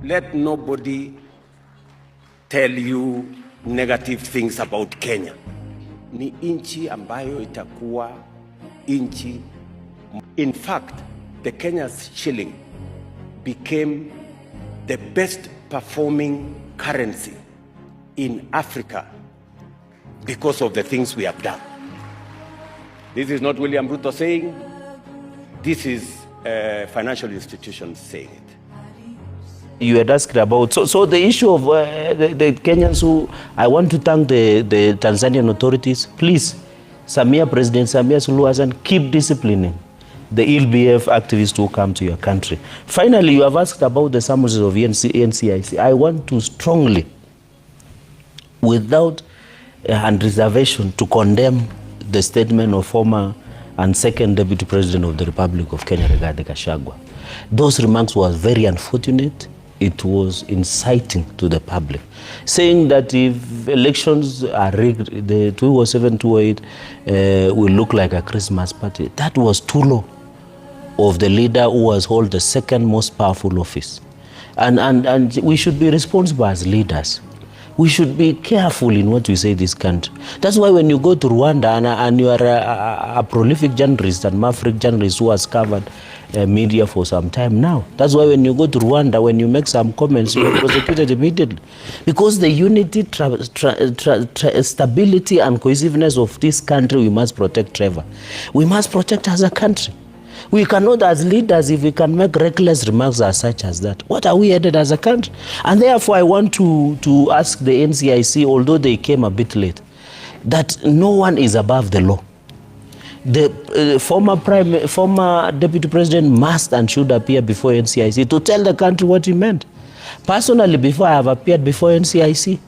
let nobody tell you negative things about Kenya. Ni inchi ambayo itakuwa inchi. In fact, the Kenya's shilling became the best performing currency in Africa because of the things we have done. This is not William Ruto saying, this is financial institutions saying it. You had asked about, so the issue of the Kenyans who, I want to thank the Tanzanian authorities. Please, President Samia Suluhu, keep disciplining the LBF activists who come to your country. Finally, you have asked about the summonses of NCIC. I want to strongly, without and reservation, to condemn the statement of former and second Deputy President of the Republic of Kenya, Gachagua. Those remarks were very unfortunate. It was inciting to the public, saying that if elections are rigged, the 207-208 will look like a Christmas party. That was too low of the leader who has held the second most powerful office. And we should be responsible as leaders. We should be careful in what we say this country. That's why when you go to Rwanda and you are a prolific journalist and maverick journalist who has covered media for some time now. That's why when you go to Rwanda, when you make some comments, you are prosecuted immediately. Because the unity, stability and cohesiveness of this country, we must protect, Trevor. We must protect as a country. We cannot, as leaders, if we can make reckless remarks as such as that, what are we headed as a country? And therefore, I want to ask the NCIC, although they came a bit late, that no one is above the law. The former Deputy President must and should appear before NCIC to tell the country what he meant. Personally, before I have appeared before NCIC,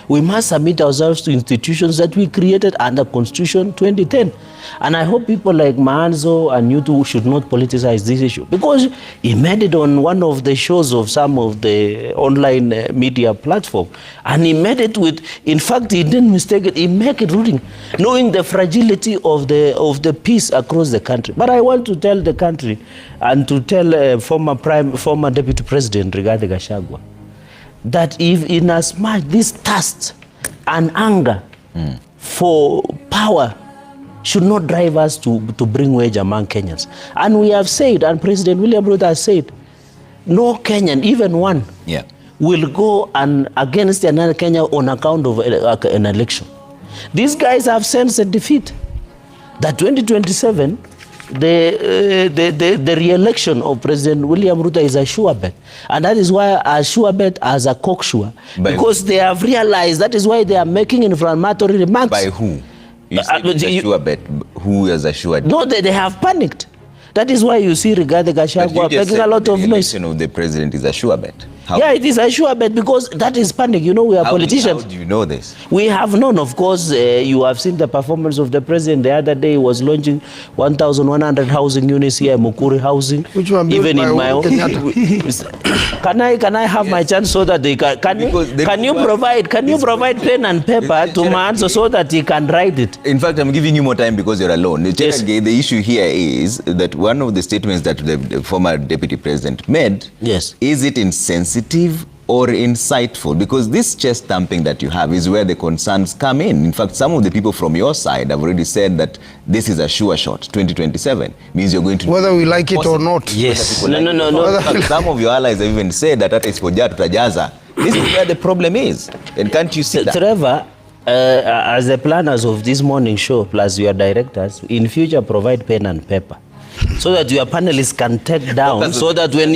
we must submit ourselves to institutions that we created under Constitution 2010. And I hope people like Maanzo and you two should not politicize this issue, because he made it on one of the shows of some of the online media platform. And he made it with, in fact, he didn't mistake it, he made it rooting, knowing the fragility of the peace across the country. But I want to tell the country and to tell former Deputy President Rigathi Gachagua, that if in as much this thirst and anger for power should not drive us to bring wage among Kenyans. And we have said, and President William Ruto has said, no Kenyan, even one, will go against another Kenya on account of an election. These guys have sensed a defeat. That 2027, the re-election of President William Ruto is a sure bet. And that is why a sure bet as a cocksure. Because they have realized that is why they are making inflammatory remarks. By who? You said it's a sure bet. Who is a sure bet? No, they have panicked. That is why you see Rigathi Gachagua making a lot of noise. The election of the president is a sure bet. How? Yeah, it is a sure bet because that is panic. You know, we are politicians. How do you know this? We have known, of course. You have seen the performance of the president. The other day he was launching 1,100 housing units here in Mukuri housing. Which one? Even in my own. Can I have my chance so that they can? Can you provide pen and paper to Maanzo so that he can write it? In fact, I'm giving you more time because you're alone. Yes. The issue here is that one of the statements that the former deputy president made. Yes. Is it insensitive or insightful? Because this chest thumping that you have is where the concerns come in. In fact, some of the people from your side have already said that this is a sure shot. 2027 means you're going to... Whether we like it or not. Yes. No. In fact, some of your allies have even said that is for Tutajaza. This is where the problem is. And can't you see that? Trevor, as the planners of this morning show, plus your directors, in future provide pen and paper. So that your panelists can take down, so that when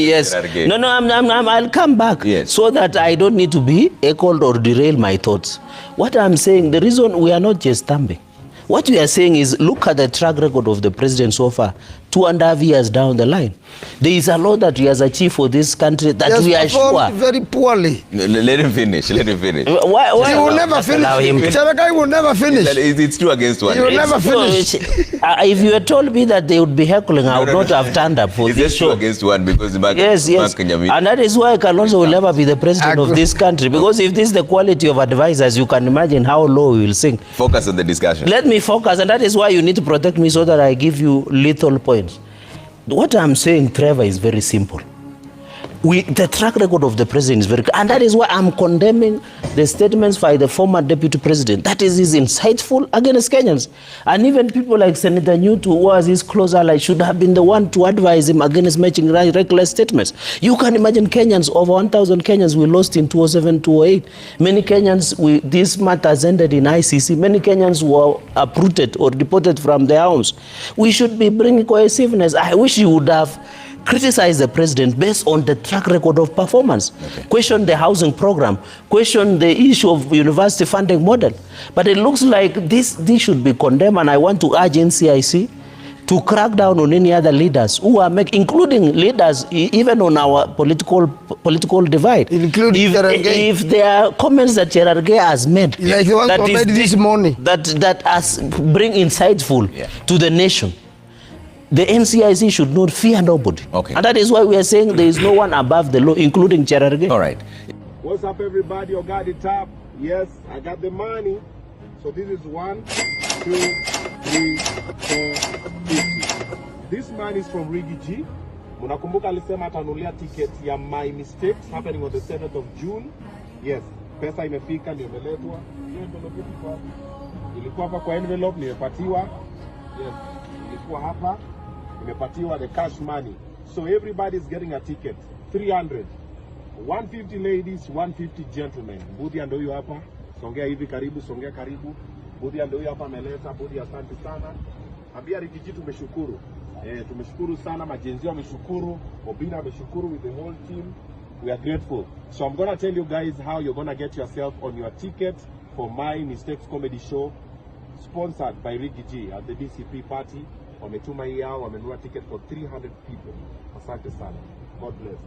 I'll come back, so that I don't need to be echoed or derail my thoughts. What I'm saying, the reason we are not just stamping, what we are saying is, look at the track record of the president so far, 2.5 years down the line. There is a lot that he has achieved for this country that we are sure. Very poorly. Let him finish. Why he will never finish. Cherargei will never finish. It's 2 against 1. He will never finish. If you had told me that they would be heckling, I would not have turned up for this show. It's 2 against 1 because yes. And that is why Kalonzo will never be the president of this country. Because if this is the quality of advisors, you can imagine how low we will sink. Focus on the discussion. Let me focus, and that is why you need to protect me so that I give you lethal points. What I'm saying, Trevor, is very simple. The track record of the president is very clear. And that is why I'm condemning the statements by the former deputy president. That is insightful against Kenyans. And even people like Senator Ruto, who was his close ally, should have been the one to advise him against making reckless statements. You can imagine Kenyans, over 1,000 Kenyans we lost in 2007, 2008. Many Kenyans, this matters ended in ICC. Many Kenyans were uprooted or deported from their homes. We should be bringing cohesiveness. I wish you would have criticize the president based on the track record of performance. Okay. Question the housing program, question the issue of university funding model. But it looks like this should be condemned, and I want to urge NCIC to crack down on any other leaders who are including leaders even on our political divide. Including Cherargei. If there are comments that Cherargei has made, like the one that made this morning, that bring insightful to the nation, the NCIC should not fear nobody. Okay. And that is why we are saying there is no one above the law, including Cherargei. All right. What's up, everybody? You got it up? Yes, I got the money. So this is 1, 2, 3, 4, 50. This money is from Rigi G. Munakumbuka alisema atanulia ticket ya My Mistakes happening on the 7th of June. Yes, pesa imefika, ndio imeletwa. Hiyo envelope ilikuwa hapa kwa envelope, nimepatiwa. Yes, ilikuwa hapa. Imepatiwa the cash money. So everybody is getting a ticket. 300. 150 ladies, 150 gentlemen. Budi ando huyo hapa. Songea hivi karibu, songea karibu. Budi ando huyo hapa ameleta. Budi asante sana. Ambia Rigiji tumeshukuru. Tumeshukuru sana. Majenzi wameshukuru. Obina ameshukuru with the whole team. We are grateful. So I'm going to tell you guys how you're going to get yourself on your ticket for My Mistakes comedy show, sponsored by Rigiji at the DCP party. Wametuma hii yao, wamenunua ticket for 300 people. Asante sana. God bless.